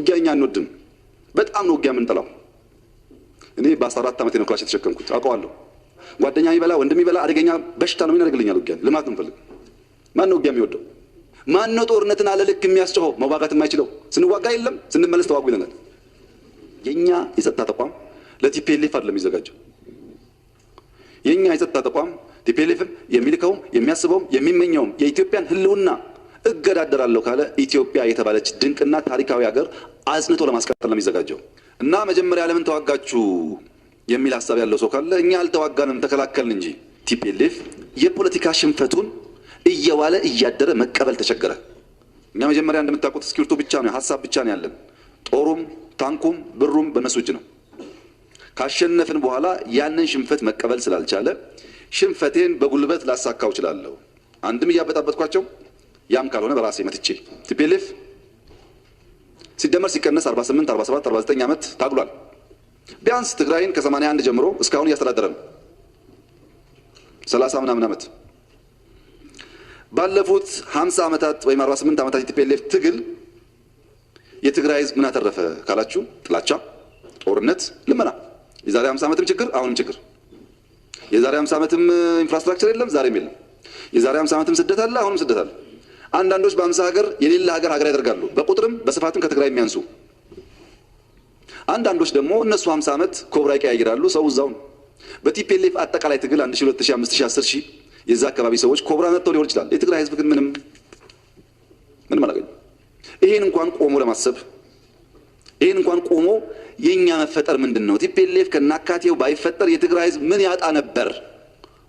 ውጊያኛ አንወድም። በጣም ነው ውጊያ የምንጠላው። እኔ በ14 ዓመት ነው ክላሽ የተሸከምኩት አውቀዋለሁ። ጓደኛ ይበላ ወንድም ይበላ አደገኛ በሽታ ነው የሚያደርግልኛል። ውጊያ ልማት ነው የምፈልግ። ማን ነው ውጊያ የሚወደው? ማን ነው ጦርነትን አለ ልክ የሚያስጨው መዋጋት የማይችለው? ስንዋጋ የለም ስንመለስ ተዋጉ ይለናል። የኛ የጸጥታ ተቋም ለቲፒኤልኤፍ አይደለም የሚዘጋጀው። የኛ የጸጥታ ተቋም ቲፒኤልኤፍን የሚልከውም የሚያስበውም የሚመኘውም የኢትዮጵያን ህልውና እገዳደራለሁ ካለ ኢትዮጵያ የተባለች ድንቅና ታሪካዊ ሀገር አጽንቶ ለማስቀጠል ነው የሚዘጋጀው። እና መጀመሪያ ለምን ተዋጋችሁ የሚል ሐሳብ ያለው ሰው ካለ እኛ አልተዋጋንም ተከላከልን እንጂ ቲፒኤልኤፍ የፖለቲካ ሽንፈቱን እየዋለ እያደረ መቀበል ተቸገረ። እኛ መጀመሪያ እንደምታውቁት ስኪርቱ ብቻ ነው ሐሳብ ብቻ ነው ያለን። ጦሩም ታንኩም ብሩም በነሱ እጅ ነው። ካሸነፍን በኋላ ያንን ሽንፈት መቀበል ስላልቻለ ሽንፈቴን በጉልበት ላሳካው እችላለሁ። አንድም እያበጣበጥኳቸው ያም ካልሆነ በራሴ መትቼ ቲፒኤልኤፍ ሲደመር ሲቀነስ 48 47 49 ዓመት ታግሏል። ቢያንስ ትግራይን ከ81 ጀምሮ እስካሁን እያስተዳደረ ነው። 30 ምናምን ዓመት ባለፉት 50 ዓመታት ወይም 48 ዓመታት የቲፒኤልኤፍ ትግል የትግራይ ህዝብ ምን አተረፈ ካላችሁ ጥላቻ፣ ጦርነት፣ ልመና። የዛሬ 50 ዓመትም ችግር አሁንም ችግር። የዛሬ 50 ዓመትም ኢንፍራስትራክቸር የለም ዛሬም የለም። የዛሬ 50 ዓመትም ስደት አለ አሁንም ስደት አለ። አንዳንዶች በ50 ሀገር የሌላ ሀገር ያደርጋሉ በቁጥርም በስፋትም ከትግራይ የሚያንሱ። አንዳንዶች ደግሞ እነሱ 50 ዓመት ኮብራ ይቀያይራሉ። ሰው እዛው ነው። በቲፒኤልኤፍ አጠቃላይ ትግል 1000 2000 5000 10000 የዛ አካባቢ ሰዎች ኮብራ መጥተው ሊሆን ይችላል። የትግራይ ህዝብ ግን ምንም አላገኘም። ይሄን እንኳን ቆሞ ለማሰብ ይሄን እንኳን ቆሞ የኛ መፈጠር ምንድነው ቲፒኤልኤፍ ከናካቴው ባይፈጠር የትግራይ ህዝብ ምን ያጣ ነበር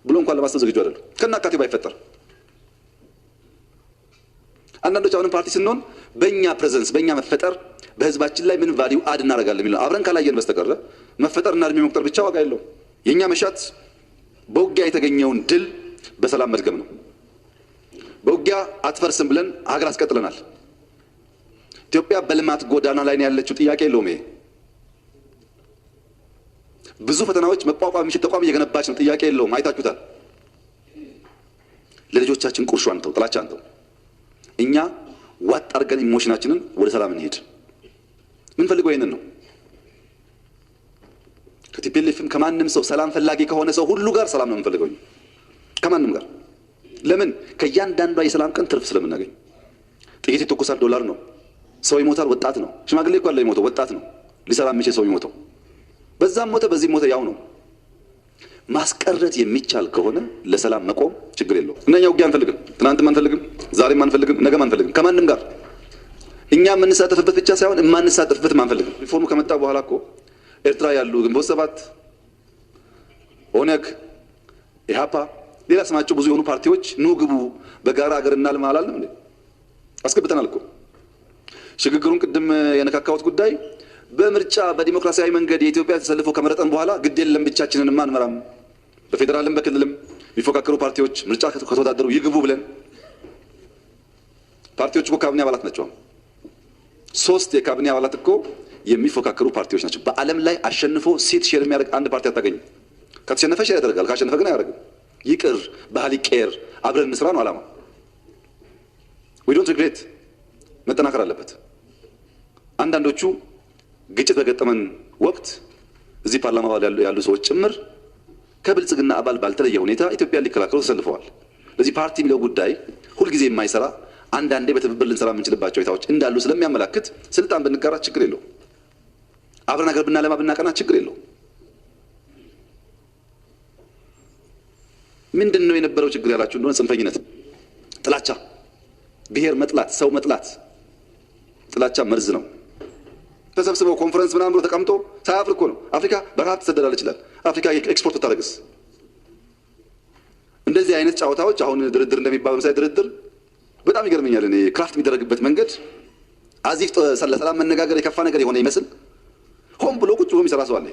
ብሎ እንኳን ለማሰብ ዝግጁ አይደለም። ከናካቴው ባይፈጠር አንዳንዶች አሁንም ፓርቲ ስንሆን በእኛ ፕሬዘንስ በእኛ መፈጠር በህዝባችን ላይ ምን ቫልዩ አድ እናደርጋለን የሚለው አብረን ካላየን በስተቀር መፈጠርና እድሜ መቁጠር ብቻ ዋጋ የለውም። የኛ መሻት በውጊያ የተገኘውን ድል በሰላም መድገም ነው። በውጊያ አትፈርስም ብለን ሀገር አስቀጥለናል። ኢትዮጵያ በልማት ጎዳና ላይ ነው ያለችው፣ ጥያቄ የለውም። ይሄ ብዙ ፈተናዎች መቋቋም የሚችል ተቋም እየገነባች ነው፣ ጥያቄ የለውም። አይታችሁታል። ለልጆቻችን ቁርሾ አንተው ጥላቻ አንተው እኛ ዋጥ አድርገን ኢሞሽናችንን ወደ ሰላም እንሄድ። ምን ፈልገው ይሄንን ነው። ከቲፒኤልኤፍም ከማንም ሰው ሰላም ፈላጊ ከሆነ ሰው ሁሉ ጋር ሰላም ነው የምንፈልገው። ከማንም ጋር ለምን? ከእያንዳንዷ የሰላም ቀን ትርፍ ስለምናገኝ። ጥይት ይተኮሳል፣ ዶላር ነው። ሰው ይሞታል፣ ወጣት ነው። ሽማግሌ እኮ አለ ይሞተው፣ ወጣት ነው። ሊሰራ የሚችል ሰው ይሞተው፣ በዛም ሞተ በዚህ ሞተ ያው ነው። ማስቀረት የሚቻል ከሆነ ለሰላም መቆም ችግር የለውም። እኛ ውጊያ አንፈልግም፣ ትናንትም አንፈልግም፣ ዛሬም አንፈልግም፣ ነገም አንፈልግም። ከማንም ጋር እኛ የምንሳተፍበት ብቻ ሳይሆን የማንሳተፍበትም አንፈልግም። ሪፎርሙ ከመጣ በኋላ እኮ ኤርትራ ያሉ ግንቦት ሰባት፣ ኦነግ፣ ኢሃፓ፣ ሌላ ስማቸው ብዙ የሆኑ ፓርቲዎች ኑ ግቡ በጋራ ሀገርና ልማ አላልንም እንዴ? አስገብተናል እኮ። ሽግግሩን ቅድም የነካካሁት ጉዳይ በምርጫ በዲሞክራሲያዊ መንገድ የኢትዮጵያ ተሰልፎ ከመረጠን በኋላ ግድ የለም ብቻችንን አንመራም፣ በፌደራልም በክልልም የሚፎካከሩ ፓርቲዎች ምርጫ ከተወዳደሩ ይግቡ ብለን ፓርቲዎች እኮ ካቢኔ አባላት ናቸው። 3 የካቢኔ አባላት እኮ የሚፎካከሩ ፓርቲዎች ናቸው። በዓለም ላይ አሸንፎ ሲት ሼር የሚያደርግ አንድ ፓርቲ አታገኙም። ከተሸነፈ ሼር ያደርጋል፣ ካሸነፈ ግን አያደርግም። ይቅር ባህል ይቀየር፣ አብረን እንስራ ነው ዓላማ። we don't regret መጠናከር አለበት። አንዳንዶቹ ግጭት በገጠመን ወቅት እዚህ ፓርላማ ያሉ ሰዎች ጭምር ከብልጽግና አባል ባልተለየ ሁኔታ ኢትዮጵያ ሊከላከሉ ተሰልፈዋል። ለዚህ ፓርቲ የሚለው ጉዳይ ሁልጊዜ የማይሰራ አንዳንዴ በትብብር ልንሰራ የምንችልባቸው ሁኔታዎች እንዳሉ ስለሚያመላክት ስልጣን ብንጋራ ችግር የለው፣ አብረን ሀገር ብናለማ ብናቀና ችግር የለው። ምንድነው የነበረው ችግር ያላችሁ እንደሆነ ጽንፈኝነት፣ ጥላቻ፣ ብሔር መጥላት፣ ሰው መጥላት። ጥላቻ መርዝ ነው። ተሰብስበው ኮንፈረንስ ምናምን ብሎ ተቀምጦ ሳያፍር እኮ ነው አፍሪካ በረሃብ ትሰደዳለች ይችላል። አፍሪካ ኤክስፖርት ታደርግስ? እንደዚህ አይነት ጫዋታዎች አሁን ድርድር እንደሚባለው ሳይ ድርድር በጣም ይገርመኛል። እኔ ክራፍት የሚደረግበት መንገድ አዚፍ ለሰላም መነጋገር የከፋ ነገር የሆነ ይመስል ሆን ብሎ ቁጭ ብሎ የሚሰራ ሰው አለ።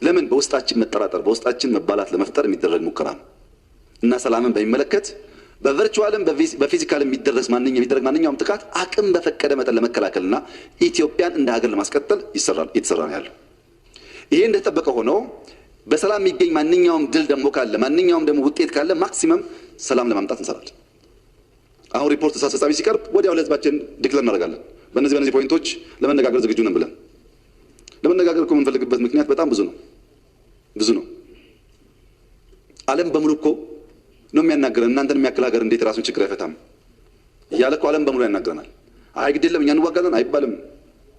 ለምን? በውስጣችን መጠራጠር፣ በውስጣችን መባላት ለመፍጠር የሚደረግ ሙከራ ነው። እና ሰላምን በሚመለከት በቨርቹዋልም በፊዚካል የሚደረግ ማንኛውም ጥቃት አቅም በፈቀደ መጠን ለመከላከልና ኢትዮጵያን እንደ ሀገር ለማስቀጠል ይሰራ ነው ያለው። ይሄ እንደተጠበቀ ሆኖ በሰላም የሚገኝ ማንኛውም ድል ደግሞ ካለ ማንኛውም ደግሞ ውጤት ካለ ማክሲመም ሰላም ለማምጣት እንሰራለን። አሁን ሪፖርት አስፈጻሚ ሲቀርብ ወዲያው ለህዝባችን ዲክለር እናደርጋለን። በእነዚህ ፖይንቶች ለመነጋገር ዝግጁ ነን ብለን ለመነጋገር እኮ የምንፈልግበት ምክንያት በጣም ብዙ ነው። ዓለም በሙሉ እኮ ነው የሚያናገረን። እናንተን የሚያክል ሀገር እንዴት ራሱን ችግር አይፈታም እያለ እኮ ዓለም በሙሉ ያናገረናል። አይ ግድ የለም እኛ እንዋጋለን አይባልም።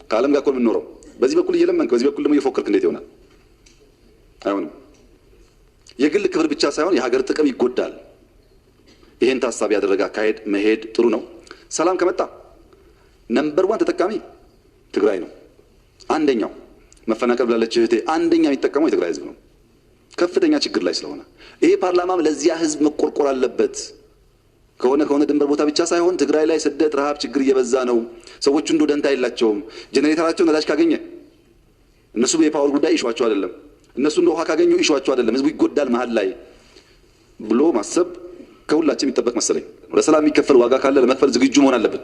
ከዓለም ጋር እኮ የምንኖረው በዚህ በኩል እየለመንክ በዚህ በኩል ደግሞ እየፎከርክ እንዴት ይሆናል? አይሆንም። የግል ክብር ብቻ ሳይሆን የሀገር ጥቅም ይጎዳል። ይሄን ታሳቢ ያደረገ አካሄድ መሄድ ጥሩ ነው። ሰላም ከመጣ ነምበር 1 ተጠቃሚ ትግራይ ነው። አንደኛው መፈናቀል ብላለች እህቴ፣ አንደኛ የሚጠቀመው የትግራይ ህዝብ ነው። ከፍተኛ ችግር ላይ ስለሆነ ይሄ ፓርላማም ለዚያ ህዝብ መቆርቆር አለበት። ከሆነ ድንበር ቦታ ብቻ ሳይሆን ትግራይ ላይ ስደት፣ ረሃብ፣ ችግር እየበዛ ነው። ሰዎቹ እንደ ደንታ የላቸውም። ጄኔሬተራቸው ነዳጅ ካገኘ እነሱ የፓወር ጉዳይ ይሿቸው አይደለም። እነሱ እንደ ውሃ ካገኙ ይሿቸው አይደለም። ህዝቡ ይጎዳል መሀል ላይ ብሎ ማሰብ ከሁላችን የሚጠበቅ መሰለኝ። ለሰላም የሚከፈል ዋጋ ካለ ለመክፈል ዝግጁ መሆን አለብን።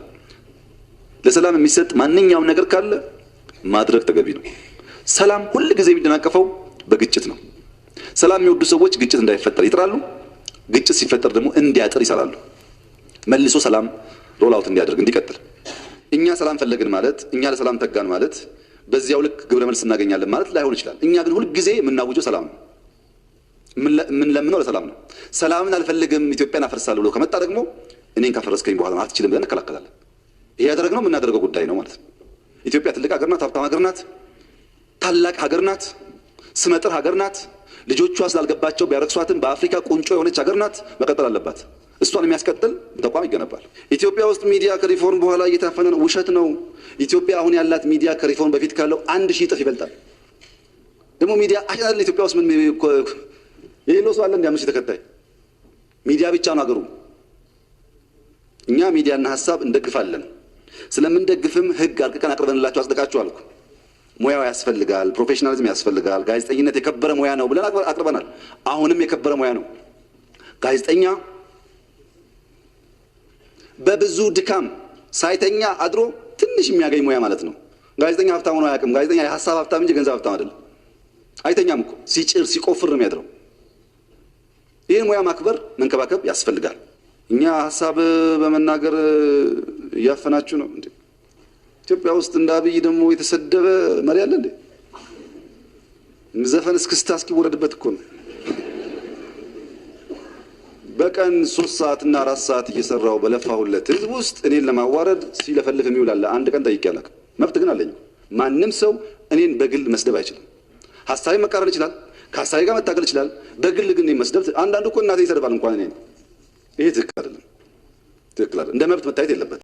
ለሰላም የሚሰጥ ማንኛውም ነገር ካለ ማድረግ ተገቢ ነው። ሰላም ሁሉ ጊዜ የሚደናቀፈው በግጭት ነው። ሰላም የሚወዱ ሰዎች ግጭት እንዳይፈጠር ይጥራሉ። ግጭት ሲፈጠር ደግሞ እንዲያጥር ይሰራሉ። መልሶ ሰላም ሮል አውት እንዲያደርግ እንዲቀጥል። እኛ ሰላም ፈለግን ማለት እኛ ለሰላም ተጋን ማለት በዚያው ልክ ግብረ መልስ እናገኛለን ማለት ላይሆን ይችላል። እኛ ግን ሁሉ ጊዜ የምናውጀው ሰላም ነው። ምን ለምነው ለሰላም ነው። ሰላምን አልፈልግም ኢትዮጵያን አፈርሳለሁ ብሎ ከመጣ ደግሞ እኔን ካፈረስከኝ በኋላ አትችልም ብለን እንከላከላለን። ይሄ ያደረግነው የምናደርገው ጉዳይ ነው ማለት ነው። ኢትዮጵያ ትልቅ ሀገር ናት፣ ሀብታም ሀገር ናት፣ ታላቅ ሀገር ናት፣ ስመጥር ሀገር ናት። ልጆቿ ስላልገባቸው ቢያረክሷትን በአፍሪካ ቁንጮ የሆነች ሀገር ናት። መቀጠል አለባት። እሷን የሚያስቀጥል ተቋም ይገነባል። ኢትዮጵያ ውስጥ ሚዲያ ከሪፎርም በኋላ እየታፈነ ነው። ውሸት ነው። ኢትዮጵያ አሁን ያላት ሚዲያ ከሪፎርም በፊት ካለው 1000 እጥፍ ይበልጣል። ደግሞ ሚዲያ አይደል ኢትዮጵያ ውስጥ ምን የሌለው ሰው አለ እንደ 5 ተከታይ ሚዲያ ብቻ ነው ሀገሩ። እኛ ሚዲያና ሀሳብ እንደግፋለን። ስለምንደግፍም ህግ አርቀቀን አቅርበንላችሁ አጽድቃችሁ አልኩ። ሙያው ያስፈልጋል፣ ፕሮፌሽናሊዝም ያስፈልጋል። ጋዜጠኝነት የከበረ ሙያ ነው ብለን አቅርበናል። አሁንም የከበረ ሙያ ነው። ጋዜጠኛ በብዙ ድካም ሳይተኛ አድሮ ትንሽ የሚያገኝ ሙያ ማለት ነው። ጋዜጠኛ ሀብታም ሆኖ አያውቅም። ጋዜጠኛ የሀሳብ ሀብታም እንጂ ገንዘብ ሀብታም አይደለም። አይተኛም እኮ ሲጭር ሲቆፍር ነው የሚያድረው። ይህን ሙያ ማክበር መንከባከብ ያስፈልጋል። እኛ ሀሳብ በመናገር እያፈናችሁ ነው እንዴ? ኢትዮጵያ ውስጥ እንደ አብይ ደግሞ የተሰደበ መሪ አለ እንዴ? ዘፈን እስክስታ እስኪወረድበት እኮ ነው። በቀን 3 ሰዓትና 4 ሰዓት እየሰራው በለፋሁለት ህዝብ ውስጥ እኔን ለማዋረድ ሲለፈልፍ የሚውላል። አንድ ቀን ጠይቄ አላውቅም። መብት ግን አለኝ። ማንም ሰው እኔን በግል መስደብ አይችልም። ሀሳቤ መቃረን ይችላል። ከሀሳቤ ጋር መታገል ይችላል። በግል ግን መስደብ አንዳንዱ እኮ እናቴ ይሰድባል እንኳን እኔን። ይሄ ትክክል አይደለም። እንደ መብት መታየት የለበት።